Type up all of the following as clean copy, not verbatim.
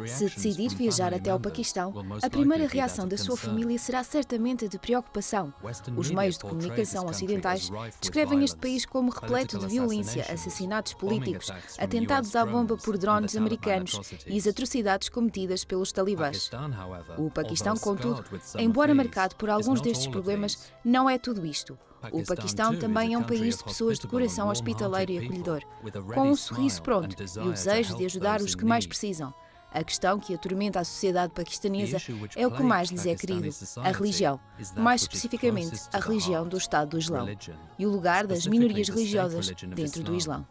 Se decidir viajar até ao Paquistão, a primeira reação da sua família será certamente a de preocupação. Os meios de comunicação ocidentais descrevem este país como repleto de violência, assassinatos políticos, atentados à bomba por drones americanos e as atrocidades cometidas pelos talibãs. O Paquistão, contudo, embora marcado por alguns destes problemas, não é tudo isto. O Paquistão também é um país de pessoas de coração hospitaleiro e acolhedor, com um sorriso pronto e o desejo de ajudar os que mais precisam. A questão que atormenta a sociedade paquistanesa é o que mais lhes é querido, a religião, mais especificamente a religião do Estado do Islão, e o lugar das minorias religiosas dentro do Islão.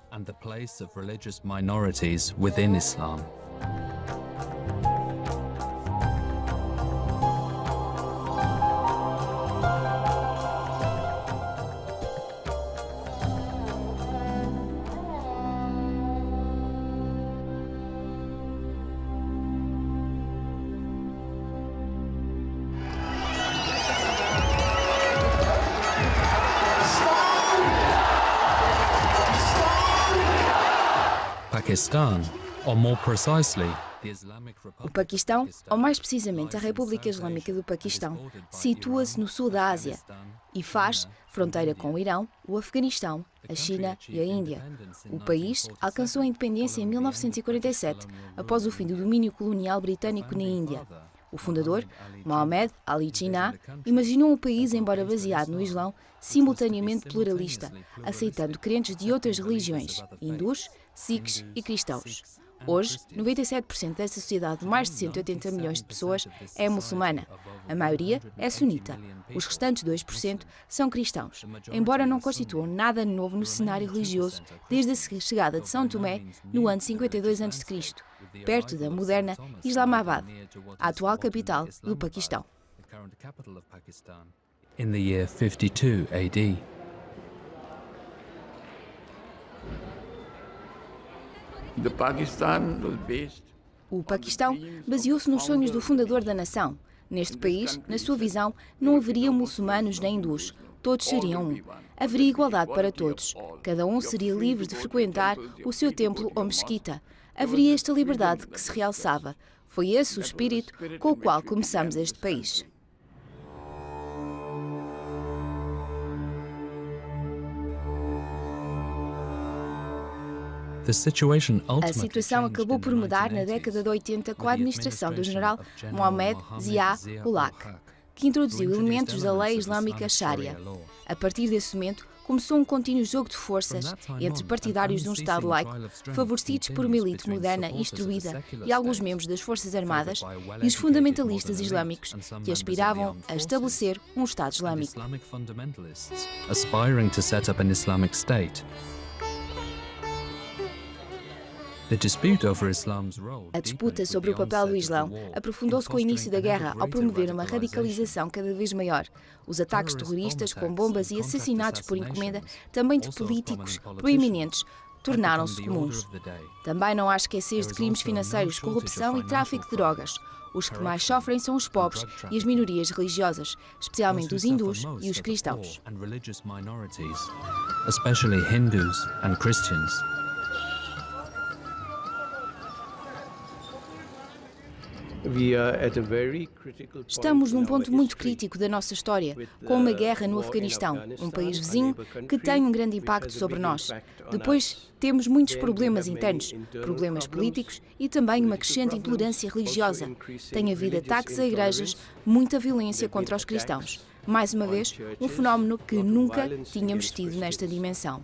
O Paquistão, ou mais precisamente a República Islâmica do Paquistão, situa-se no sul da Ásia e faz fronteira com o Irão, o Afeganistão, a China e a Índia. O país alcançou a independência em 1947, após o fim do domínio colonial britânico na Índia. O fundador, Mohammed Ali Jinnah, imaginou um país, embora baseado no Islão, simultaneamente pluralista, aceitando crentes de outras religiões, hindus, sikhs e cristãos. Hoje, 97% dessa sociedade de mais de 180 milhões de pessoas é muçulmana. A maioria é sunita. Os restantes 2% são cristãos, embora não constituam nada novo no cenário religioso desde a chegada de São Tomé no ano 52 a.C., perto da moderna Islamabad, a atual capital do Paquistão. In the year 52 AD. O Paquistão baseou-se nos sonhos do fundador da nação. Neste país, na sua visão, não haveria muçulmanos nem hindus. Todos seriam um. Haveria igualdade para todos. Cada um seria livre de frequentar o seu templo ou mesquita. Haveria esta liberdade que se realçava. Foi esse o espírito com o qual começamos este país. A situação acabou por mudar na década de 80 com a administração do general Mohammed Zia-ul-Haq, que introduziu elementos da lei islâmica Sharia. A partir desse momento, começou um contínuo jogo de forças entre partidários de um Estado laico, favorecidos por uma elite moderna e instruída e alguns membros das Forças Armadas, e os fundamentalistas islâmicos, que aspiravam a estabelecer um Estado Islâmico. A disputa sobre o papel do Islão aprofundou-se com o início da guerra ao promover uma radicalização cada vez maior. Os ataques terroristas com bombas e assassinatos por encomenda, também de políticos proeminentes, tornaram-se comuns. Também não há esquecer de crimes financeiros, corrupção e tráfico de drogas. Os que mais sofrem são os pobres e as minorias religiosas, especialmente os hindus e os cristãos. Estamos num ponto muito crítico da nossa história, com uma guerra no Afeganistão, um país vizinho que tem um grande impacto sobre nós. Depois, temos muitos problemas internos, problemas políticos e também uma crescente intolerância religiosa. Tem havido ataques a igrejas, muita violência contra os cristãos. Mais uma vez, um fenómeno que nunca tínhamos tido nesta dimensão.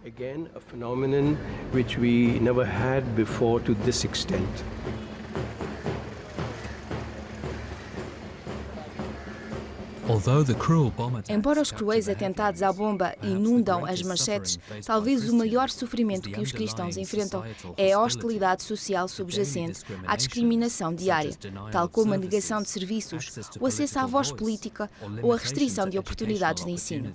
Embora os cruéis atentados à bomba inundam as manchetes, talvez o maior sofrimento que os cristãos enfrentam é a hostilidade social subjacente à discriminação diária, tal como a negação de serviços, o acesso à voz política ou a restrição de oportunidades de ensino.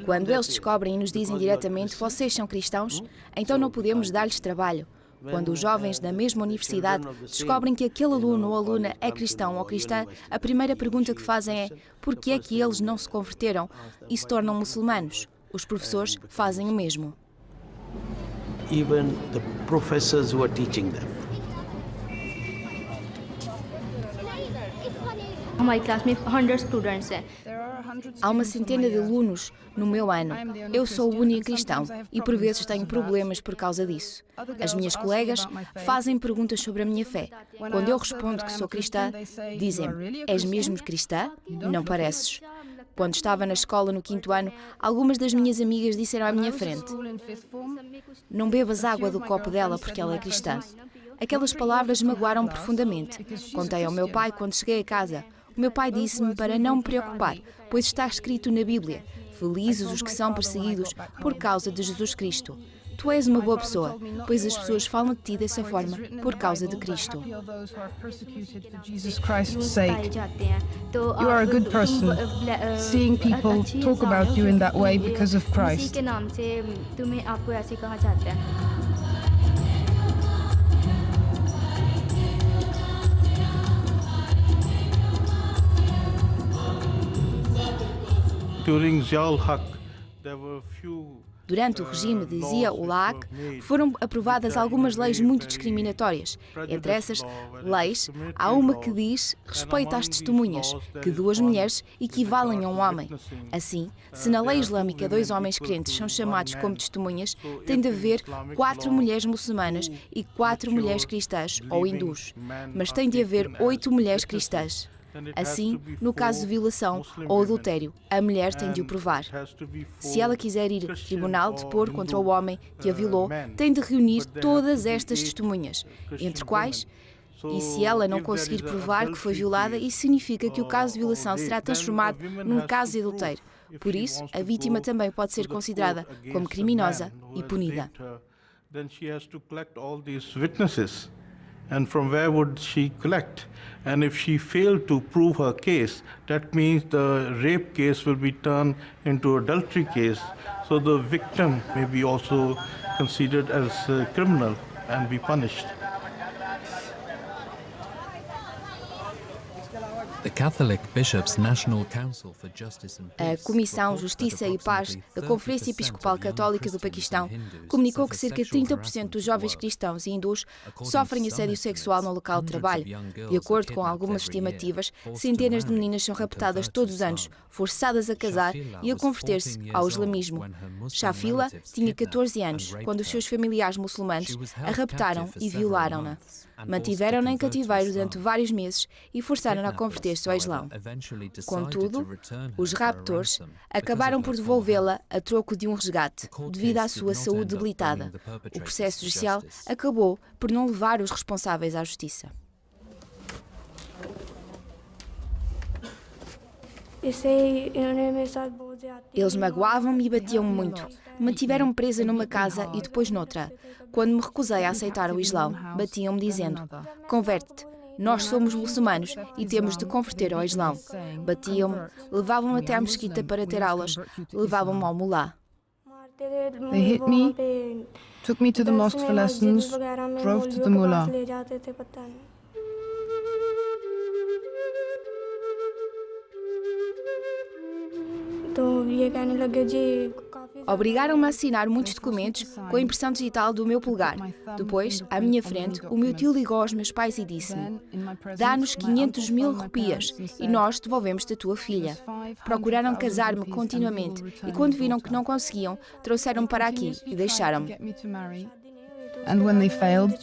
Quando eles descobrem e nos dizem diretamente vocês são cristãos, então não podemos dar-lhes trabalho. Quando os jovens da mesma universidade descobrem que aquele aluno ou aluna é cristão ou cristã, a primeira pergunta que fazem é: por que é que eles não se converteram e se tornam muçulmanos? Os professores fazem o mesmo. Even the professors who are teaching them. हमारी क्लास में 100 स्टूडेंट्स हैं। Há uma centena de alunos no meu ano. Eu sou o único cristão e por vezes tenho problemas por causa disso. As minhas colegas fazem perguntas sobre a minha fé. Quando eu respondo que sou cristã, dizem-me: és mesmo cristã? Não pareces. Quando estava na escola no 5º ano, algumas das minhas amigas disseram à minha frente: não bebas água do copo dela porque ela é cristã. Aquelas palavras magoaram-me profundamente. Contei ao meu pai quando cheguei a casa. O meu pai disse-me para não me preocupar, pois está escrito na Bíblia: felizes os que são perseguidos por causa de Jesus Cristo. Tu és uma boa pessoa, pois as pessoas falam de ti dessa forma por causa de Cristo. You are a good person. Seeing people talk about you in that way because of Christ. During Ziaul-Haq, there were few Durante o regime de Zia-ul-Haq, foram aprovadas algumas leis muito discriminatórias. Entre essas leis, há uma que diz respeito às testemunhas, que 2 mulheres equivalem a um homem. Assim, se na lei islâmica 2 homens crentes são chamados como testemunhas, tem de haver 4 mulheres muçulmanas e 4 mulheres cristãs ou hindus. Mas tem de haver 8 mulheres cristãs. Assim, no caso de violação ou adultério, a mulher tem de o provar. Se ela quiser ir ao tribunal depor contra o homem que a violou, tem de reunir todas estas testemunhas, entre quais, e se ela não conseguir provar que foi violada, isso significa que o caso de violação será transformado num caso de adultério. Por isso, a vítima também pode ser considerada como criminosa e punida. And from where would she collect? And if she failed to prove her case, that means the rape case will be turned into adultery case. So the victim may be also considered as a criminal and be punished. The Catholic Bishops' National Council for Justice and A Peace Comissão Justiça e Paz da Conferência Episcopal Católica do Paquistão comunicou que cerca de 30% dos jovens cristãos e hindus sofrem assédio sexual no local de trabalho. De acordo com algumas estimativas, centenas de meninas são raptadas todos os anos, forçadas a casar e a converter-se ao islamismo. Shafila tinha 14 anos quando os seus familiares muçulmanos a raptaram e violaram-na. Mantiveram-na em cativeiro durante vários meses e forçaram-na a converter-se ao Islão. Contudo, os raptores acabaram por devolvê-la a troco de um resgate, devido à sua saúde debilitada. O processo judicial acabou por não levar os responsáveis à justiça. Eles magoavam-me e batiam-me muito. Mantiveram-me presa numa casa e depois noutra. Quando me recusei a aceitar o Islão, batiam-me dizendo: converte-te, nós somos muçulmanos e temos de converter ao Islão. Batiam-me, levavam-me até à mesquita para ter aulas, levavam-me ao mulá. They hit me, took me to the mosque for lessons, drove to the mullah. Obrigaram-me a assinar muitos documentos com a impressão digital do meu polegar. Depois, à minha frente, o meu tio ligou aos meus pais e disse-me: dá-nos 500.000 rupias e nós devolvemos-te a tua filha. Procuraram casar-me continuamente e quando viram que não conseguiam, trouxeram-me para aqui e deixaram-me. And when they failed,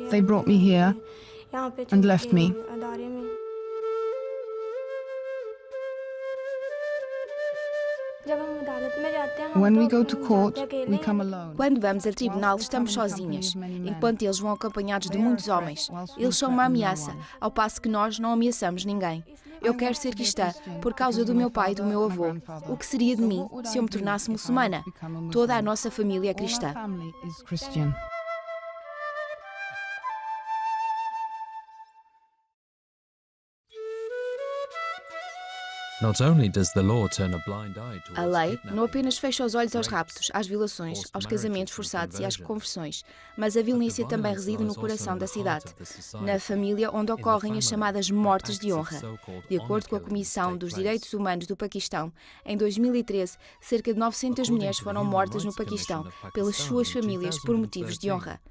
they brought me here and left me. When we go to court, we come alone. Quando vamos a tribunal, estamos sozinhas, enquanto eles vão acompanhados de muitos homens. Eles são uma ameaça, ao passo que nós não ameaçamos ninguém. Eu quero ser cristã por causa do meu pai e do meu avô. O que seria de mim se eu me tornasse muçulmana? Toda a nossa família é cristã. Not only does the law turn a blind eye towards A lei kidnapping, não apenas fecha os olhos aos raptos, às violações, aos casamentos forçados e às conversões, mas a violência também reside no coração da cidade, na família onde ocorrem as chamadas mortes de honra. De acordo com a Comissão dos Direitos Humanos do Paquistão, em 2013, cerca de 900 mulheres foram mortas no Paquistão pelas suas famílias por motivos de honra.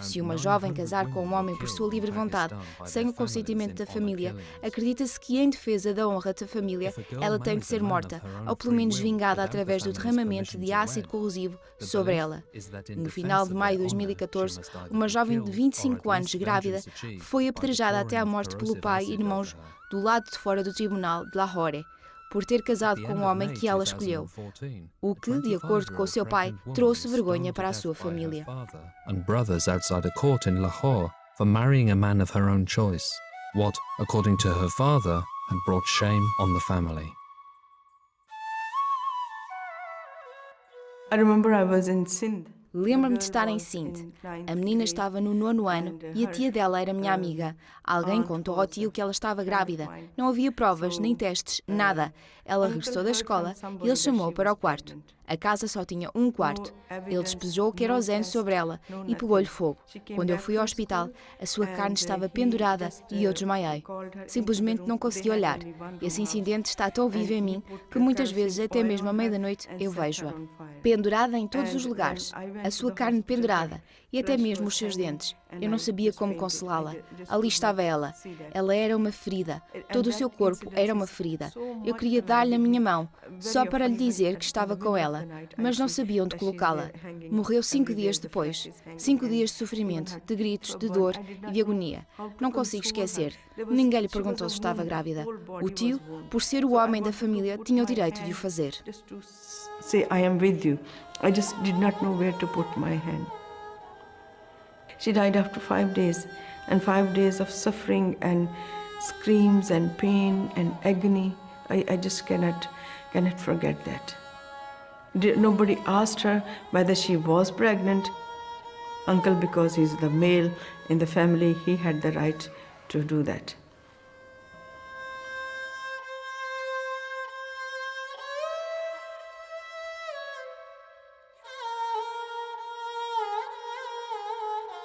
Se uma jovem casar com um homem por sua livre vontade, sem o consentimento da família, acredita-se que, em defesa da honra da família, ela tem de ser morta, ou pelo menos vingada através do derramamento de ácido corrosivo sobre ela. No final de maio de 2014, uma jovem de 25 anos, grávida, foi apedrejada até à morte pelo pai e irmãos do lado de fora do tribunal de Lahore, por ter casado com um homem que ela escolheu, o que, de acordo com o seu pai, trouxe vergonha para a sua família. And brothers outside a court in Lahore for marrying a man of her own choice, what, according to her father, had brought shame on the family. I remember I was in Sindh. Lembro-me de estar em Sindh. A menina estava no 9º ano e a tia dela era minha amiga. Alguém contou ao tio que ela estava grávida. Não havia provas, nem testes, nada. Ela regressou da escola e ele chamou-a para o quarto. A casa só tinha um quarto. Ele despejou querosene sobre ela e pegou-lhe fogo. Quando eu fui ao hospital, a sua carne estava pendurada e eu desmaiei. Simplesmente não consegui olhar. Esse incidente está tão vivo em mim que muitas vezes, até mesmo à meia-da-noite, eu vejo-a. Pendurada em todos os lugares. A sua carne pendurada e até mesmo os seus dentes. Eu não sabia como consolá-la. Ali estava ela. Ela era uma ferida. Todo o seu corpo era uma ferida. Eu queria dar-lhe a minha mão, só para lhe dizer que estava com ela, mas não sabia onde colocá-la. Morreu 5 dias depois. 5 dias de sofrimento, de gritos, de dor e de agonia. Não consigo esquecer. Ninguém lhe perguntou se estava grávida. O tio, por ser o homem da família, tinha o direito de o fazer. Say, I am with you. I just did not know where to put my hand. She died after 5 days, and 5 days of suffering and screams and pain and agony. I just cannot forget that. Nobody asked her whether she was pregnant. Uncle, because he's the male in the family, he had the right to do that.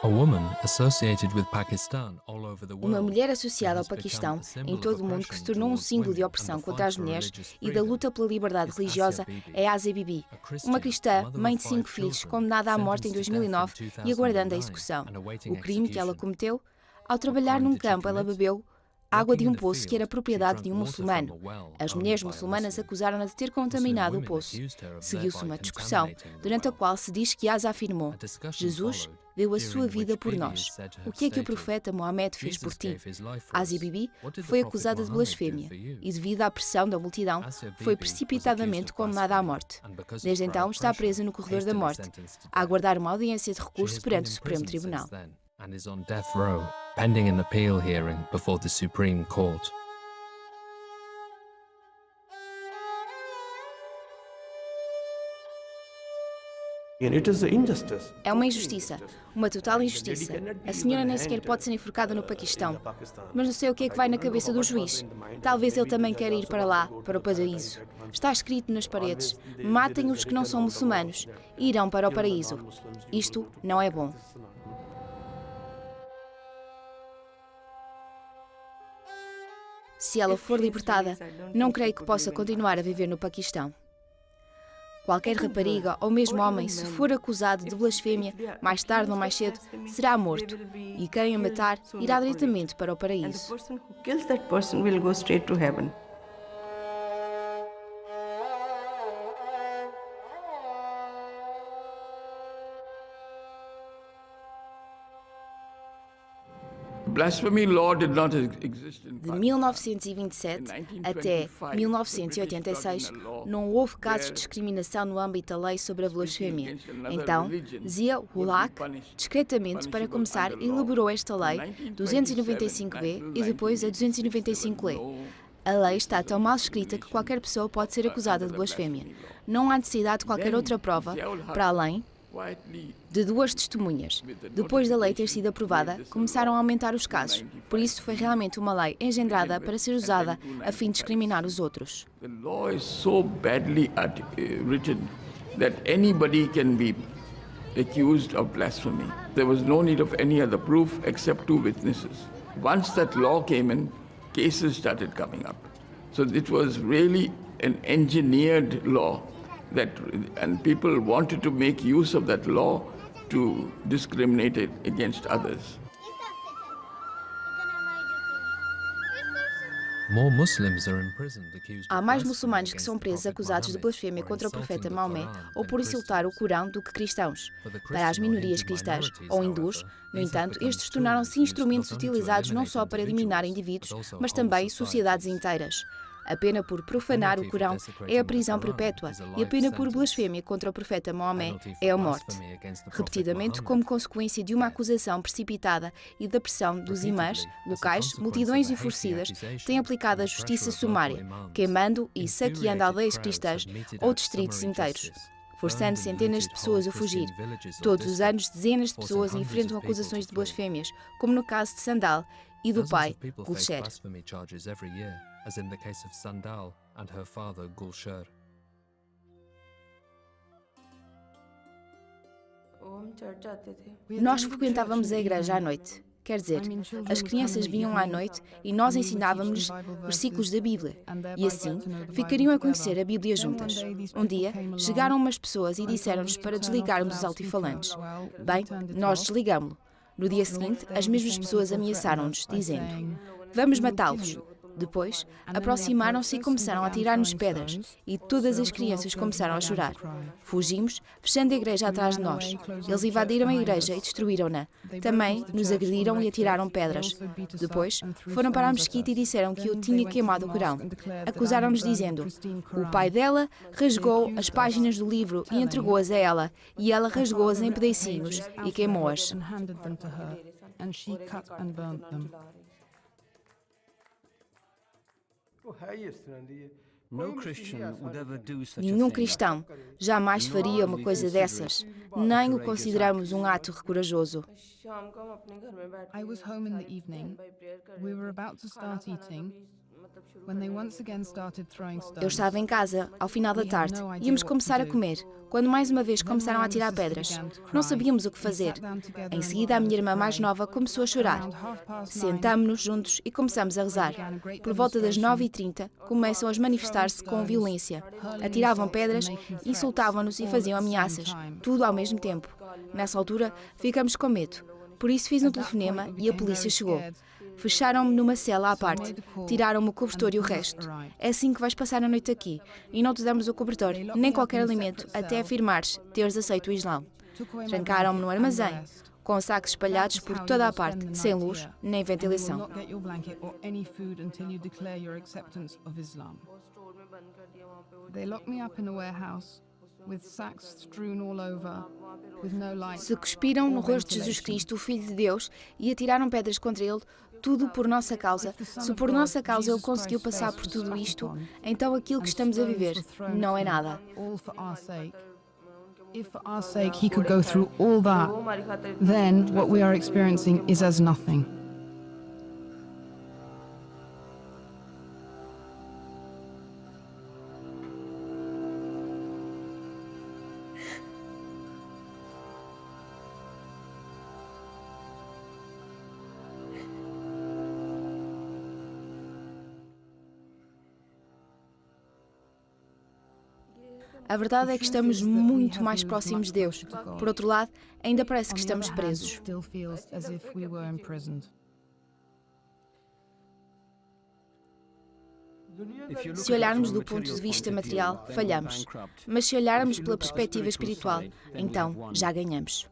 A woman associated with Pakistan all over the world. Uma mulher associada ao Paquistão em todo o mundo que se tornou um símbolo de opressão contra as mulheres e da luta pela liberdade religiosa é Asia Bibi, uma cristã, mãe de 5 filhos, condenada à morte em 2009 e aguardando a execução. O crime que ela cometeu? Ao trabalhar num campo, ela bebeu água de um poço que era propriedade de um muçulmano. As mulheres muçulmanas acusaram-na de ter contaminado o poço. Seguiu-se uma discussão, durante a qual se diz que Asa afirmou: Jesus deu a sua vida por nós. O que é que o profeta Mohammed fez por ti? Asia Bibi foi acusada de blasfémia e, devido à pressão da multidão, foi precipitadamente condenada à morte. Desde então está presa no corredor da morte, a aguardar uma audiência de recurso perante o Supremo Tribunal. And is on death row, pending an appeal hearing before the Supreme Court. And it is injustice. É uma injustiça, uma total injustiça. A senhora nem sequer pode ser enforcada no Paquistão. Mas não sei o que é que vai na cabeça do juiz. Talvez ele também queira ir para lá, para o paraíso. Está escrito nas paredes: matem os que não são muçulmanos e irão para o paraíso. Isto não é bom. Se ela for libertada, não creio que possa continuar a viver no Paquistão. Qualquer rapariga ou mesmo homem, se for acusado de blasfémia, mais tarde ou mais cedo, será morto. E quem a matar irá diretamente para o paraíso. De 1927 até 1986, não houve casos de discriminação no âmbito da lei sobre a blasfémia. Então, Zia-ul Haq, discretamente, para começar, elaborou esta lei 295B e depois a 295-L. A lei está tão mal escrita que qualquer pessoa pode ser acusada de blasfémia. Não há necessidade de qualquer outra prova, para além De duas testemunhas. Depois da lei ter sido aprovada, começaram a aumentar os casos. Por isso foi realmente uma lei engendrada para ser usada a fim de discriminar os outros. The law is so badly written that anybody can be accused of blasphemy. There was no need of any other proof except 2 witnesses. Once that law came in, cases started coming up. So it was really an engineered law and people wanted to make use of that law to discriminate it against others. More Muslims are imprisoned accused Há of mais blasphemy muçulmanos que against são the presos Prophet acusados de Muhammad blasfémia or contra o insulting profeta the Maomé Quran ou than por insultar o Christians. Corão do que cristãos. For the Para as Christian or minorias Hindu cristãs minorities, ou hindus, however, no these have entanto, become estes tornaram-se tools used instrumentos not only to utilizados não eliminate só para eliminar individuals, indivíduos, but also mas whole também sociedades societies. inteiras. A pena por profanar o Corão é a prisão perpétua e a pena por blasfémia contra o profeta Maomé é a morte. Repetidamente, como consequência de uma acusação precipitada e da pressão dos imãs locais, multidões enfurecidas têm aplicado a justiça sumária, queimando e saqueando aldeias cristãs ou distritos inteiros, forçando centenas de pessoas a fugir. Todos os anos, dezenas de pessoas enfrentam acusações de blasfémias, como no caso de Sandal e do pai, Gulsher. As in the case of Sandal and her father Gulsher. Nós frequentávamos a igreja à noite. Quer dizer, as crianças vinham à noite e nós ensinávamos versículos da Bíblia. E assim, ficariam a conhecer a Bíblia juntas. Um dia, chegaram umas pessoas e disseram-nos para desligarmos os altifalantes. Bem, nós desligamo-lo. No dia seguinte, as mesmas pessoas ameaçaram-nos, dizendo: "Vamos matá-los." Depois, aproximaram-se e começaram a tirar-nos pedras, e todas as crianças começaram a chorar. Fugimos, fechando a igreja atrás de nós. Eles invadiram a igreja e destruíram-na. Também nos agrediram e atiraram pedras. Depois, foram para a mesquita e disseram que eu tinha queimado o Corão. Acusaram-nos dizendo: "O pai dela rasgou as páginas do livro e entregou-as a ela, e ela rasgou-as em pedacinhos e queimou-as." Nenhum cristão jamais faria uma coisa dessas. Nem o consideramos um ato corajoso. I was home in the evening. We were about to start eating when they once again started throwing stones. Eu estava em casa, ao final da tarde. Íamos começar a comer, quando mais uma vez começaram a atirar pedras. Não sabíamos o que fazer. Em seguida, a minha irmã mais nova começou a chorar. Sentámo-nos juntos e começamos a rezar. Por volta das 9h30, começam a manifestar-se com violência. Atiravam pedras, insultavam-nos e faziam ameaças. Tudo ao mesmo tempo. Nessa altura, ficamos com medo. Por isso fiz um telefonema e a polícia chegou. Fecharam-me numa cela à parte, tiraram-me o cobertor e o resto. É assim que vais passar a noite aqui, e não te damos o cobertor, nem qualquer alimento, até afirmares teres aceito o Islão. Trancaram-me no armazém, com sacos espalhados por toda a parte, sem luz nem ventilação. They locked me up in a warehouse with sacks strewn all over, with no light. Se cuspiram no rosto de Jesus Cristo, o Filho de Deus, e atiraram pedras contra ele, tudo por nossa causa. Se por nossa causa ele conseguiu passar por tudo isto, então aquilo que estamos a viver não é nada. If for our sake he could go through all that, then what we are experiencing is as nothing. A verdade é que estamos muito mais próximos de Deus. Por outro lado, ainda parece que estamos presos. Se olharmos do ponto de vista material, falhamos. Mas se olharmos pela perspectiva espiritual, então já ganhamos.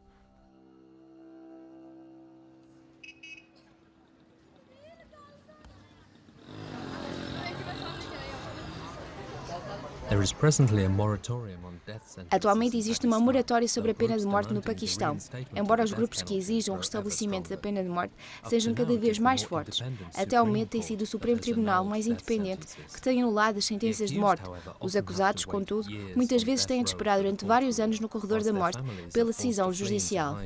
There is presently a moratorium on death sentences. Atualmente existe uma moratória sobre a pena de morte no Paquistão, embora os grupos que exijam o restabelecimento da pena de morte sejam cada vez mais fortes. Até ao momento tem sido o Supremo Tribunal mais independente que tem anulado as sentenças de morte. Os acusados, contudo, muitas vezes têm de esperar durante vários anos no corredor da morte pela decisão judicial,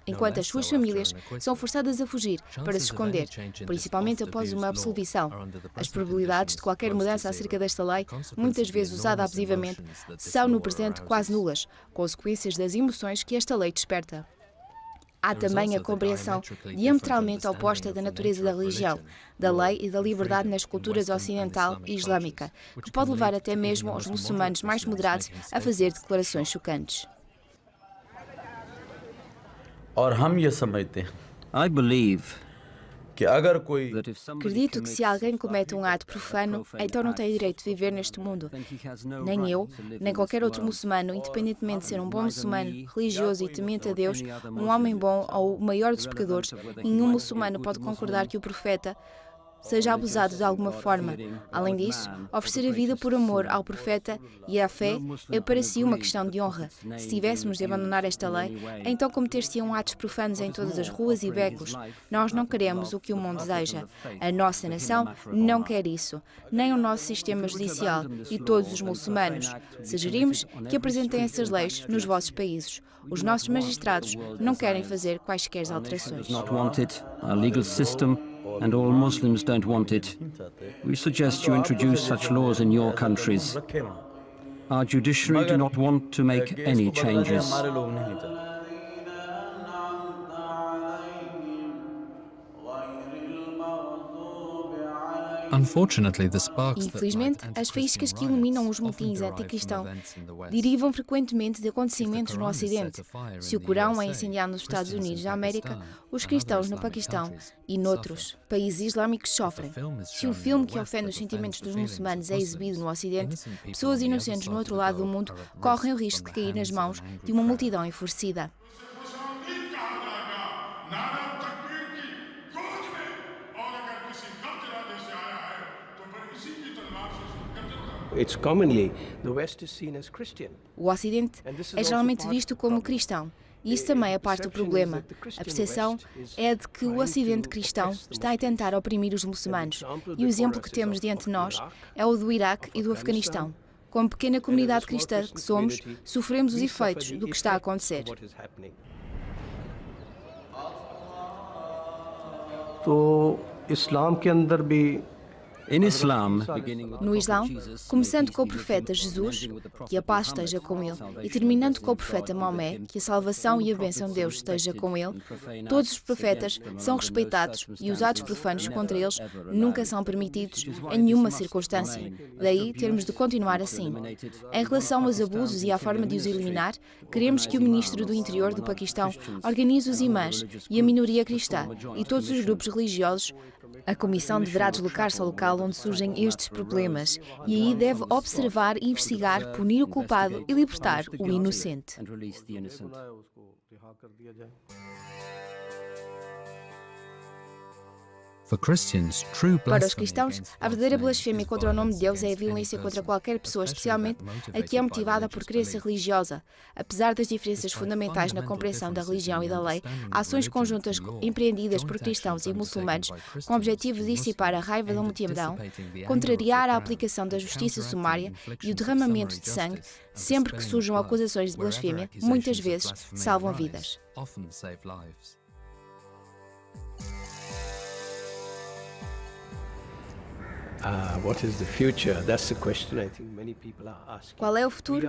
enquanto as suas famílias são forçadas a fugir para se esconder, principalmente após uma absolvição. As probabilidades de qualquer mudança acerca desta lei, muitas vezes usada abusivamente, são no presente quase nulas, consequências das emoções que esta lei desperta. Há também a compreensão diametralmente oposta da natureza da religião, da lei e da liberdade nas culturas ocidental e islâmica, que pode levar até mesmo os muçulmanos mais moderados a fazer declarações chocantes. और हम ये समझते हैं I believe कि अगर कोई that if somebody Acredito que se alguém comete um ato profano, então não tem direito de viver neste mundo. Nem eu, nem qualquer outro muçulmano, independentemente de ser um bom muçulmano, religioso e temente a Deus, um homem bom ou o maior dos pecadores, nenhum muçulmano pode concordar que o profeta seja abusado de alguma forma. Além disso, oferecer a vida por amor ao profeta e à fé é para si uma questão de honra. Se tivéssemos de abandonar esta lei, então cometer-se-iam atos profanos em todas as ruas e becos. Nós não queremos o que o mundo deseja. A nossa nação não quer isso, nem o nosso sistema judicial e todos os muçulmanos. Sugerimos que apresentem essas leis nos vossos países. Os nossos magistrados não querem fazer quaisquer alterações. not want it, our legal system, and all Muslims don't want it. We suggest you introduce such laws in your countries. Our judiciary do not want to make any changes. हमारे लोग नहीं चाहते Unfortunately, the sparks that Infelizmente, light as faíscas que anti-Christian iluminam riots os motins often derive anticristão from events in the West. derivam frequentemente de acontecimentos no Ocidente. Se o Corão é USA, incendiado nos Estados Christians Unidos in da América, Pakistan os and cristãos other no Islamic Paquistão countries e noutros países islâmicos sofrem. Se um filme que ofende os sentimentos dos muçulmanos é exibido no Ocidente, pessoas inocentes no outro lado do mundo correm o risco de cair nas mãos de uma multidão enfurecida. It's commonly, the West is seen as Christian. O Ocidente é geralmente visto como cristão, e isso também é parte do problema. A percepção é de que o Ocidente cristão está a tentar oprimir os muçulmanos, e o exemplo que temos diante de nós é o do Iraque e do Afeganistão. Como pequena comunidade cristã que somos, sofremos os efeitos do que está a acontecer. तो इस्लाम के अंदर भी In Islam, beginning with No Islão, começando com o profeta Jesus, que a paz esteja com ele, e terminando com o profeta Maomé, que a salvação e a bênção de Deus esteja com ele, todos os profetas são respeitados e os atos profanos contra eles nunca são permitidos em nenhuma circunstância. Daí termos de continuar assim. Em relação aos abusos e à forma de os eliminar, queremos que o Ministro do Interior do Paquistão organize os imãs e a minoria cristã e todos os grupos religiosos. A Comissão deverá deslocar-se ao local onde surgem estes problemas e aí deve observar, investigar, punir o culpado e libertar o inocente. and release the innocent. For Christians, true Para os blasphemy cristãos, against a verdadeira God's name blasfémia is contra o nome de Deus é a violence against violência any contra person, qualquer pessoa, especially especialmente that a que é motivated by motivada por religious crença belief. religiosa. Apesar das diferenças fundamentais na compreensão da religião e da lei, ações conjuntas empreendidas por cristãos e muçulmanos com o objetivo de dissipar a raiva da multidão, contrariar a aplicação da justiça sumária e o derramamento de sangue, sempre que surjam acusações de blasfémia, muitas vezes salvam vidas. Often save lives. What is the future? That's the question I think many people are asking. Qual é o futuro?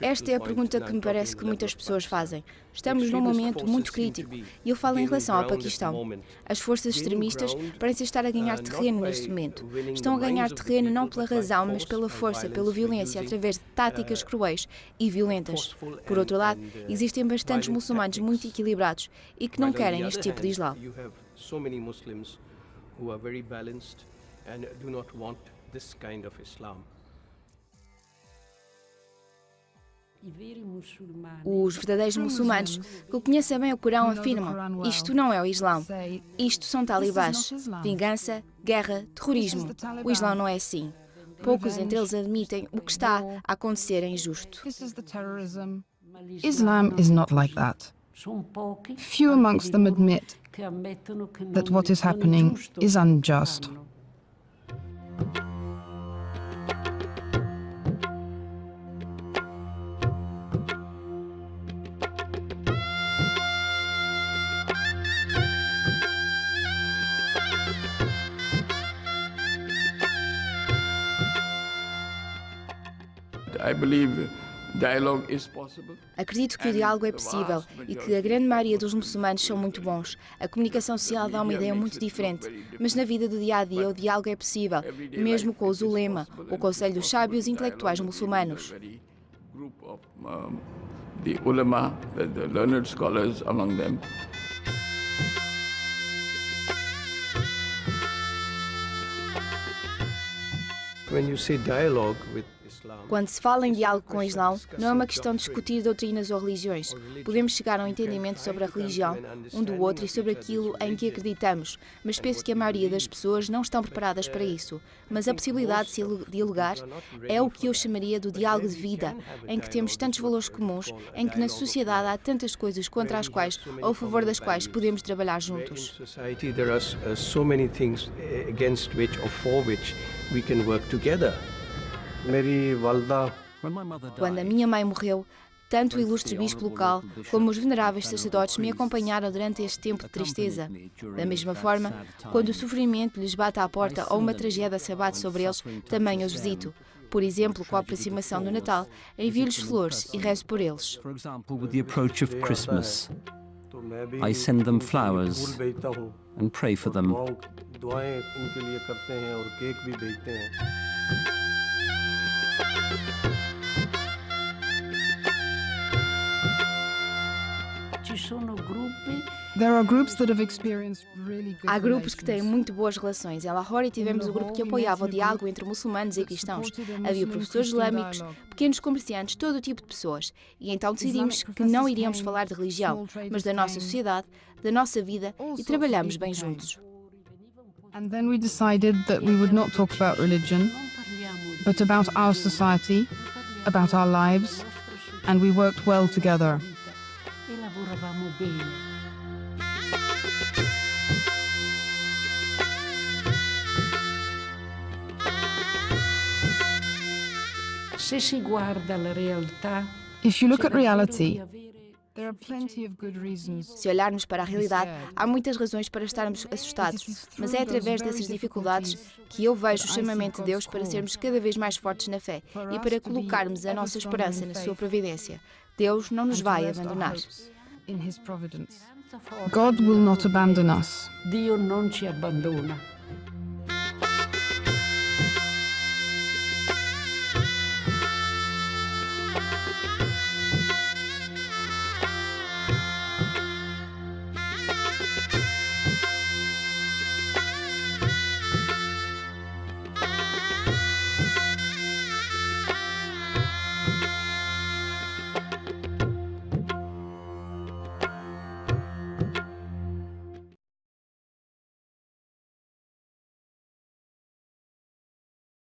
Esta é a pergunta que me parece que muitas pessoas fazem. Estamos num momento muito crítico e eu falo em relação ao Paquistão. As forças extremistas parecem estar a ganhar terreno neste momento. Estão a ganhar terreno não pela razão, mas pela força, pela violência, através de táticas cruéis e violentas. Por outro lado, existem bastantes muçulmanos muito equilibrados e que não querem este tipo de Islão. You have so many Muslims who are very balanced and do not want this kind of Islam. Os verdadeiros muçulmanos que conhecem bem o Corão afirmam: isto não é o Islão, isto são talibãs, vingança, guerra, terrorismo. O Islão não é assim. Poucos entre eles admitem o que está a acontecer é injusto. This is the terrorism. Islam is not like that. Few amongst them admit that what is happening is unjust. I believe dialogue is possible. Acredito que o diálogo é possível e que a grande maioria dos muçulmanos são muito bons. A comunicação social dá uma ideia muito diferente, mas na vida do dia-a-dia o diálogo é possível, mesmo com os ulema, o Conselho dos Sábios Intelectuais Muçulmanos. The ulama, the learned scholars among them. When you say dialogue with Islam, Quando se fala em diálogo com o Islão, não é uma questão de discutir doutrinas ou religiões. Podemos chegar a um entendimento sobre a religião, um do outro e sobre aquilo em que acreditamos, mas penso que a maioria das pessoas não estão preparadas para isso. Mas a possibilidade de se dialogar é o que eu chamaria do diálogo de vida, em que temos tantos valores comuns, em que na sociedade há tantas coisas contra as quais ou a favor das quais podemos trabalhar juntos. in society there are so many things against which or for which we can work together. Quando a minha mãe morreu, tanto o ilustre bispo local como os veneráveis sacerdotes me acompanharam durante este tempo de tristeza. Da mesma forma, quando o sofrimento lhes bate à porta ou uma tragédia se abate sobre eles, também os visito. Por exemplo, com a aproximação do Natal, envio-lhes flores e rezo por eles. For example, with the approach of Christmas, I send them flowers and pray for them. There are groups that have experienced really good Há grupos que têm relations. muito boas relações. Em Lahore tivemos o grupo que apoiava o diálogo entre muçulmanos e cristãos. Havia professores islâmicos, pequenos comerciantes, todo o tipo de pessoas. E então decidimos que não iríamos falar de religião, mas da nossa sociedade, da nossa vida e trabalhamos bem juntos. And then we decided that we would not talk about religion, but about our society, about our lives, and we worked well together. If you look at reality, there are plenty of good reasons. Se olharmos para a realidade, há muitas razões para estarmos assustados, mas é através dessas dificuldades que eu vejo o chamamento de Deus para sermos cada vez mais fortes na fé e para colocarmos a nossa esperança na sua providência. Deus não nos vai abandonar. In His providence. God will not abandon us. Dio non ci abbandona.